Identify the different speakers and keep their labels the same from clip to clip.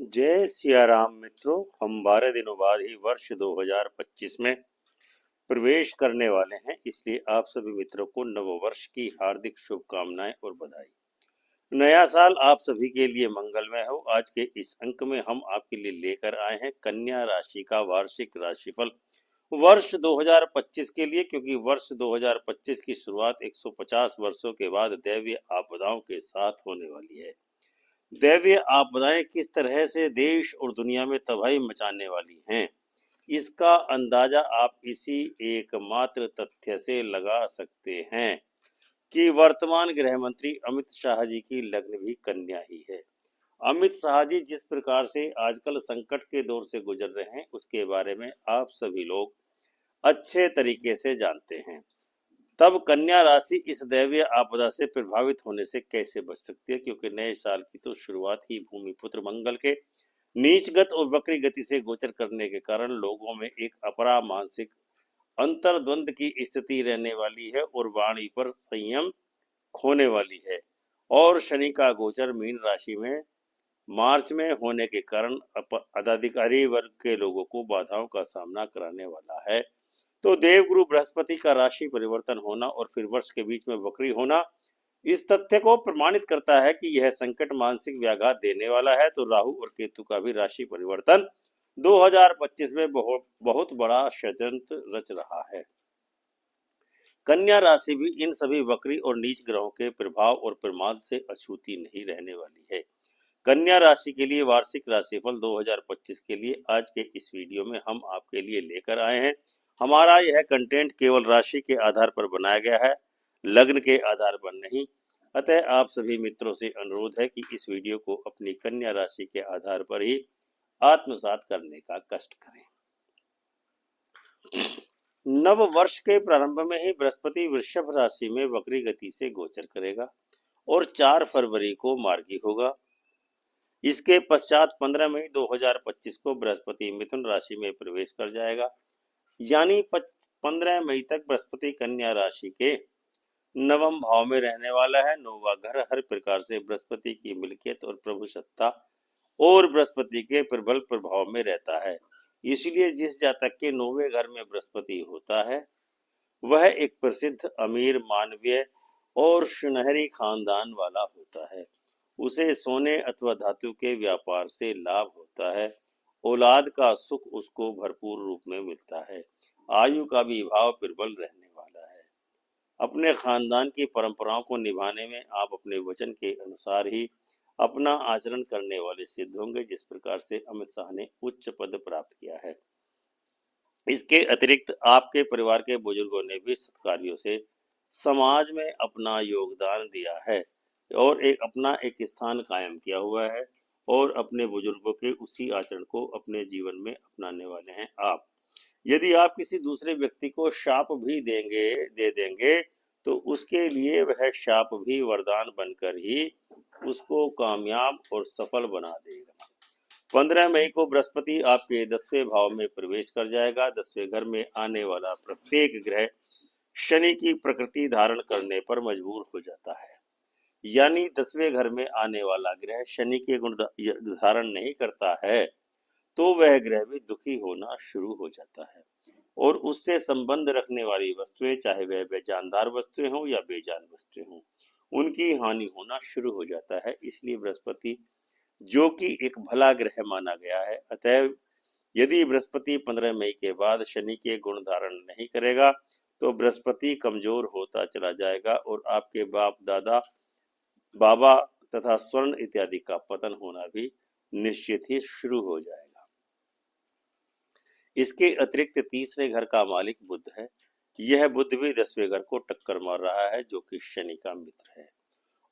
Speaker 1: जय सिया राम मित्रों। हम 12 दिनों बाद ही वर्ष 2025 में प्रवेश करने वाले हैं, इसलिए आप सभी मित्रों को नव वर्ष की हार्दिक शुभकामनाएं और बधाई। नया साल आप सभी के लिए मंगलमय हो। आज के इस अंक में हम आपके लिए लेकर आए हैं कन्या राशि का वार्षिक राशिफल वर्ष 2025 के लिए, क्योंकि वर्ष 2025 की शुरुआत 150 वर्षों के बाद दैवीय आपदाओं के साथ होने वाली है। दैवीय आपदाएं किस तरह से देश और दुनिया में तबाही मचाने वाली हैं, इसका अंदाजा आप इसी एकमात्र तथ्य से लगा सकते हैं कि वर्तमान गृह मंत्री अमित शाह जी की लग्न भी कन्या ही है। अमित शाह जी जिस प्रकार से आजकल संकट के दौर से गुजर रहे हैं, उसके बारे में आप सभी लोग अच्छे तरीके से जानते हैं। तब कन्या राशि इस दैवीय आपदा से प्रभावित होने से कैसे बच सकती है, क्योंकि नए साल की तो शुरुआत ही भूमिपुत्र मंगल के नीचगत और वक्री गति से गोचर करने के कारण लोगों में एक अपरा मानसिक अंतर्द्वंद की स्थिति रहने वाली है और वाणी पर संयम खोने वाली है। और शनि का गोचर मीन राशि में मार्च में होने के कारण पदाधिकारी वर्ग के लोगों को बाधाओं का सामना कराने वाला है। तो देवगुरु बृहस्पति का राशि परिवर्तन होना और फिर वर्ष के बीच में वक्री होना इस तथ्य को प्रमाणित करता है कि यह संकट मानसिक व्याघात देने वाला है। तो राहु और केतु का भी राशि परिवर्तन 2025 में बहुत बड़ा षड्यंत्र रच रहा है। कन्या राशि भी इन सभी वक्री और नीच ग्रहों के प्रभाव और प्रमाद से अछूती नहीं रहने वाली है। कन्या राशि के लिए वार्षिक राशिफल 2025 के लिए आज के इस वीडियो में हम आपके लिए लेकर आए हैं। हमारा यह कंटेंट केवल राशि के आधार पर बनाया गया है, लग्न के आधार पर नहीं। अतः आप सभी मित्रों से अनुरोध है कि इस वीडियो को अपनी कन्या राशि के आधार पर ही आत्मसात करने का कष्ट करें। नव वर्ष के प्रारंभ में ही बृहस्पति वृषभ राशि में वक्री गति से गोचर करेगा और 4 फरवरी को मार्गी होगा। इसके पश्चात 15 मई 2025 को बृहस्पति मिथुन राशि में प्रवेश कर जाएगा। यानी 15 मई तक बृहस्पति कन्या राशि के नवम भाव में रहने वाला है। नौवां घर हर प्रकार से बृहस्पति की मिल्कियत और प्रभु सत्ता और बृहस्पति के प्रबल प्रभाव में रहता है। इसलिए जिस जातक के 9वें घर में बृहस्पति होता है वह एक प्रसिद्ध अमीर मानवीय और सुनहरी खानदान वाला होता है। उसे सोने अथवा धातु के व्यापार से लाभ होता है। औलाद का सुख उसको भरपूर रूप में मिलता है। आयु का भी भाव प्रबल रहने वाला है। अपने खानदान की परंपराओं को निभाने में आप अपने वचन के अनुसार ही अपना आचरण करने वाले सिद्ध होंगे, जिस प्रकार से अमित शाह ने उच्च पद प्राप्त किया है। इसके अतिरिक्त आपके परिवार के बुजुर्गों ने भी सत्कार्यों से समाज में अपना योगदान दिया है और अपना एक स्थान कायम किया हुआ है और अपने बुजुर्गों के उसी आचरण को अपने जीवन में अपनाने वाले हैं आप। यदि आप किसी दूसरे व्यक्ति को शाप भी दे देंगे तो उसके लिए वह शाप भी वरदान बनकर ही उसको कामयाब और सफल बना देगा। 15 मई को बृहस्पति आपके 10वें भाव में प्रवेश कर जाएगा। 10वें घर में आने वाला प्रत्येक ग्रह शनि की प्रकृति धारण करने पर मजबूर हो जाता है। यानी 10वें घर में आने वाला ग्रह शनि के गुण धारण नहीं करता है तो वह ग्रह भी दुखी होना शुरू हो जाता है और उससे संबंध रखने वाली वस्तुएं, चाहे वह बेजानदार वस्तुएं हों या बेजान वस्तुएं हों, उनकी हानि होना शुरू हो जाता है। इसलिए बृहस्पति जो कि एक भला ग्रह माना गया है, अतः यदि बृहस्पति 15 मई के बाद शनि के गुण धारण नहीं करेगा तो बृहस्पति कमजोर होता चला जाएगा और आपके बाप दादा बाबा तथा स्वर्ण इत्यादि का पतन होना भी निश्चित ही शुरू हो जाएगा। इसके अतिरिक्त तीसरे घर का मालिक बुध है। यह बुध भी 10वें घर को टक्कर मार रहा है, जो कि शनि का मित्र है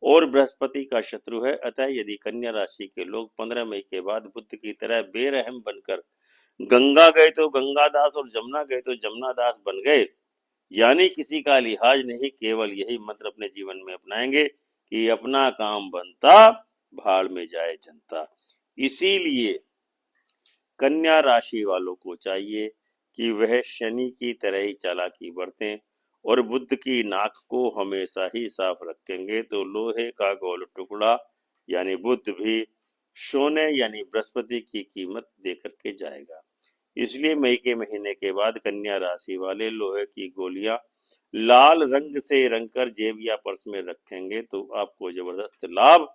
Speaker 1: और बृहस्पति का शत्रु है। अतः यदि कन्या राशि के लोग 15 मई के बाद बुध की तरह बेरहम बनकर गंगा गए तो गंगादास और जमुना गए तो जमुनादास बन गए, यानी किसी का लिहाज नहीं, केवल यही मंत्र अपने जीवन में अपनाएंगे कि अपना काम बनता भाड़ में जाए जनता। इसीलिए कन्या राशि वालों को चाहिए कि वह शनि की तरह ही चालाकी बरतें और बुध की नाक को हमेशा ही साफ रखेंगे तो लोहे का गोल टुकड़ा यानी बुध भी सोने यानी बृहस्पति की कीमत देकर के जाएगा। इसलिए मई के महीने के बाद कन्या राशि वाले लोहे की गोलियां लाल रंग से रंग कर जेब या पर्स में रखेंगे तो आपको जबरदस्त लाभ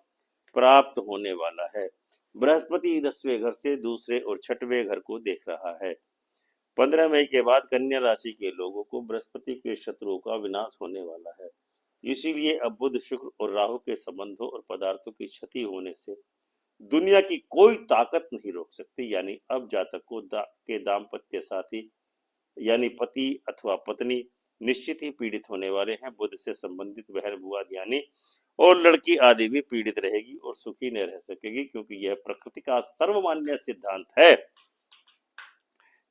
Speaker 1: प्राप्त होने वाला है। बृहस्पति 10वें घर से दूसरे और छठवें घर को देख रहा है। 15 मई के बाद कन्या राशि के लोगों को बृहस्पति के शत्रुओं का विनाश होने वाला है। इसीलिए अब बुध, शुक्र और राहु के संबंधों और पदार्थों की क्षति होने से दुनिया की कोई ताकत नहीं रोक सकती। यानी अब जातक को के दाम्पत्य साथी यानी पति अथवा पत्नी निश्चित ही पीड़ित होने वाले हैं। बुध से संबंधित बहन, बुआ, यानी और लड़की आदि भी पीड़ित रहेगी और सुखी न रह सकेगी, क्योंकि यह प्रकृति का सर्वमान्य सिद्धांत है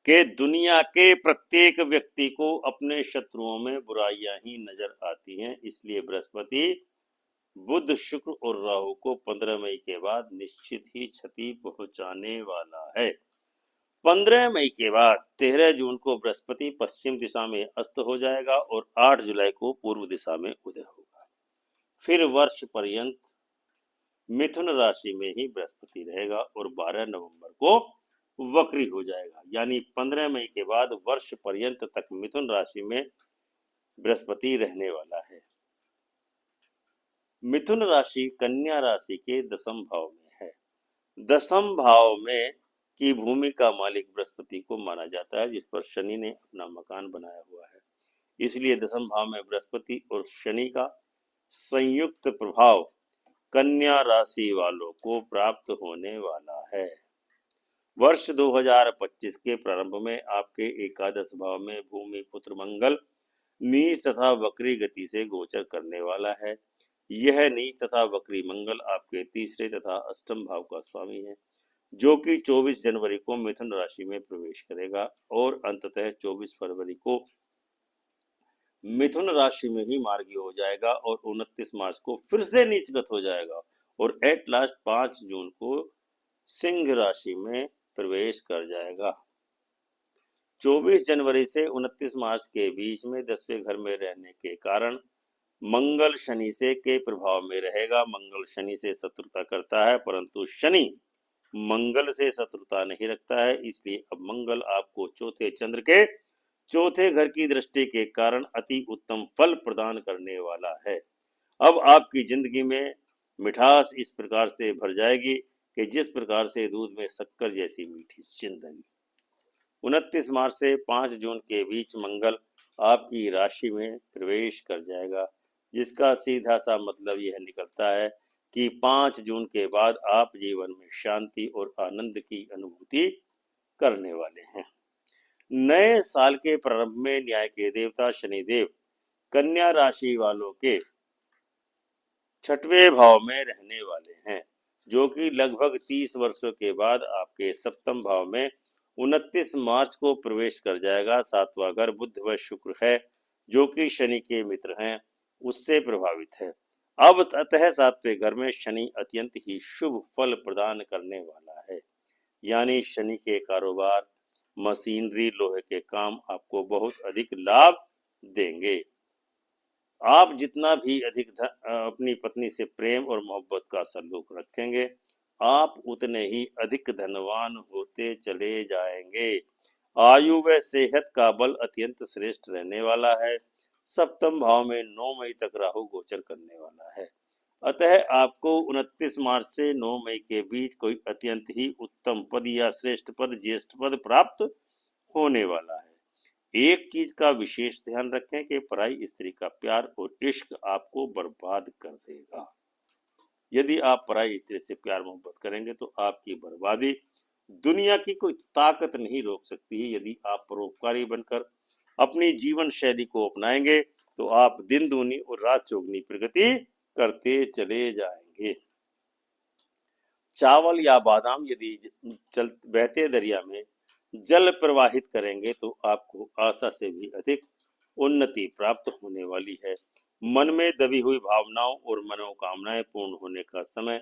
Speaker 1: कि दुनिया के प्रत्येक व्यक्ति को अपने शत्रुओं में बुराइयां ही नजर आती हैं। इसलिए बृहस्पति, बुध, शुक्र और राहु को 15 मई के बाद निश्चित ही क्षति पहुंचाने वाला है। 15 मई के बाद 13 जून को बृहस्पति पश्चिम दिशा में अस्त हो जाएगा और 8 जुलाई को पूर्व दिशा में उदय होगा। फिर वर्ष पर्यंत मिथुन राशि में ही बृहस्पति रहेगा और 12 नवंबर को वक्री हो जाएगा। यानी 15 मई के बाद वर्ष पर्यंत तक मिथुन राशि में बृहस्पति रहने वाला है। मिथुन राशि कन्या राशि के 10वें भाव में है। 10वें भाव में की भूमि का मालिक बृहस्पति को माना जाता है, जिस पर शनि ने अपना मकान बनाया हुआ है। इसलिए 10वें भाव में बृहस्पति और शनि का संयुक्त प्रभाव कन्या राशि वालों को प्राप्त होने वाला है। वर्ष 2025 के प्रारंभ में आपके एकादश भाव में भूमि पुत्र मंगल नीच तथा वक्री गति से गोचर करने वाला है। यह नीच तथा वक्री मंगल आपके तीसरे तथा अष्टम भाव का स्वामी है, जो कि 24 जनवरी को मिथुन राशि में प्रवेश करेगा और अंततः 24 फरवरी को मिथुन राशि में ही मार्गी हो जाएगा और 29 मार्च को फिर से नीचगत हो जाएगा और एट लास्ट 5 जून को सिंह राशि में प्रवेश कर जाएगा। 24 जनवरी से 29 मार्च के बीच में 10वें घर में रहने के कारण मंगल शनि से के प्रभाव में रहेगा। मंगल शनि से शत्रुता करता है, परंतु शनि मंगल से शत्रुता नहीं रखता है। इसलिए अब मंगल आपको चौथे चंद्र के चौथे घर की दृष्टि के कारण अति उत्तम फल प्रदान करने वाला है। अब आपकी जिंदगी में मिठास इस प्रकार से भर जाएगी कि जिस प्रकार से दूध में शक्कर जैसी मीठी जिंदगी। 29 मार्च से 5 जून के बीच मंगल आपकी राशि में प्रवेश कर जाएगा, जिसका सीधा सा मतलब यह निकलता है कि 5 जून के बाद आप जीवन में शांति और आनंद की अनुभूति करने वाले हैं। नए साल के प्रारंभ में न्याय के देवता शनिदेव कन्या राशि वालों के 6वें भाव में रहने वाले हैं, जो कि लगभग 30 वर्षों के बाद आपके 7वें भाव में 29 मार्च को प्रवेश कर जाएगा। 7वां घर बुध व शुक्र है, जो कि शनि के मित्र हैं, उससे प्रभावित है। अब अतः 7वें घर में शनि अत्यंत ही शुभ फल प्रदान करने वाला है। यानी शनि के कारोबार, मशीनरी, लोहे के काम आपको बहुत अधिक लाभ देंगे। आप जितना भी अधिक अपनी पत्नी से प्रेम और मोहब्बत का सलूक रखेंगे, आप उतने ही अधिक धनवान होते चले जाएंगे। आयु व सेहत का बल अत्यंत श्रेष्ठ रहने वाला है। 7वें भाव में 9 मई तक राहु गोचर करने वाला है। अतः आपको 29 मार्च से 9 मई के बीच कोई अत्यंत ही उत्तम पद या श्रेष्ठ पद, ज्येष्ठ पद प्राप्त होने वाला है। एक चीज का विशेष ध्यान रखें कि पराई स्त्री का प्यार और इश्क आपको बर्बाद कर देगा। यदि आप पराई स्त्री से प्यार मोहब्बत करेंगे तो आपकी बर्बादी दुनिया की कोई ताकत नहीं रोक सकती है। यदि आप परोपकारी बनकर अपनी जीवन शैली को अपनाएंगे तो आप दिन दूनी और रात चौगुनी प्रगति करते चले जाएंगे। चावल या बादाम यदि बहते दरिया में जल प्रवाहित करेंगे तो आपको आशा से भी अधिक उन्नति प्राप्त होने वाली है। मन में दबी हुई भावनाओं और मनोकामनाएं पूर्ण होने का समय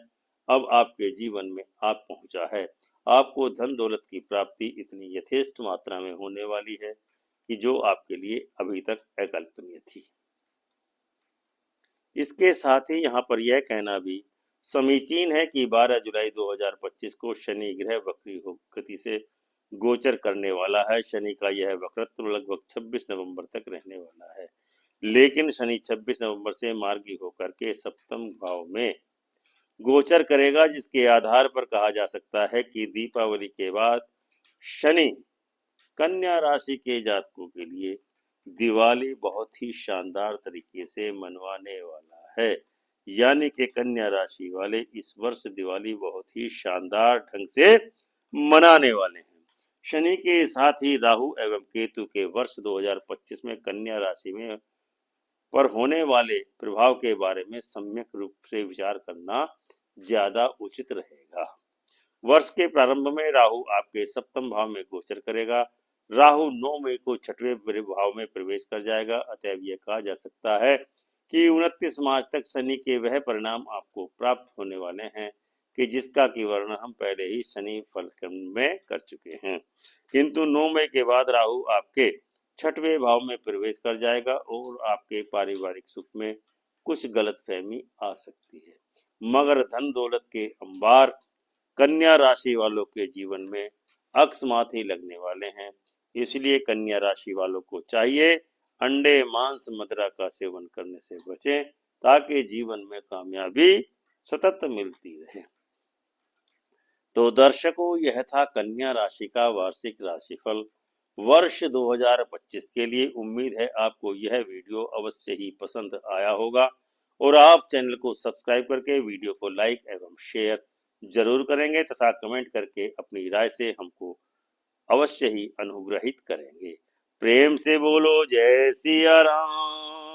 Speaker 1: अब आपके जीवन में आ पहुंचा है। आपको धन दौलत की प्राप्ति इतनी यथेष्ट मात्रा में होने वाली है कि जो आपके लिए अभी तक अकल्पनीय थी। इसके साथ ही यहाँ पर यह कहना भी समीचीन है कि 12 जुलाई 2025 को शनि ग्रह वक्री गति से गोचर करने वाला है। शनि का यह वक्रत्व लगभग 26 नवंबर तक रहने वाला है, लेकिन शनि 26 नवंबर से मार्गी होकर के सप्तम भाव में गोचर करेगा, जिसके आधार पर कहा जा सकता है कि दीपावली के बाद शनि कन्या राशि के जातकों के लिए दिवाली बहुत ही शानदार तरीके से मनवाने वाला है। यानी कि कन्या राशि वाले इस वर्ष दिवाली बहुत ही शानदार ढंग से मनाने वाले हैं। शनि के साथ ही राहु एवं केतु के वर्ष 2025 में कन्या राशि में पर होने वाले प्रभाव के बारे में सम्यक रूप से विचार करना ज्यादा उचित रहेगा। वर्ष के प्रारंभ में राहु आपके सप्तम भाव में गोचर करेगा। राहु 9 मई को छठवें भाव में प्रवेश कर जाएगा। अतएव यह कहा जा सकता है कि 29 मार्च तक शनि के वह परिणाम आपको प्राप्त होने वाले हैं कि जिसका की वर्णन हम पहले ही शनि फल में कर चुके हैं। किंतु 9 मई के बाद राहु आपके छठवें भाव में प्रवेश कर जाएगा और आपके पारिवारिक सुख में कुछ गलतफहमी आ सकती है, मगर धन दौलत के अंबार कन्या राशि वालों के जीवन में अकस्मात ही लगने वाले हैं। इसलिए कन्या राशि वालों को चाहिए अंडे मांस मदिरा का सेवन करने से बचें, ताकि जीवन में कामयाबी सतत मिलती रहे। तो दर्शकों, यह था कन्या राशि का वार्षिक राशिफल वर्ष 2025 के लिए। उम्मीद है आपको यह वीडियो अवश्य ही पसंद आया होगा और आप चैनल को सब्सक्राइब करके वीडियो को लाइक एवं शेयर जरूर करेंगे तथा कमेंट करके अपनी राय से हमको अवश्य ही अनुग्रहित करेंगे। प्रेम से बोलो जय सिया राम।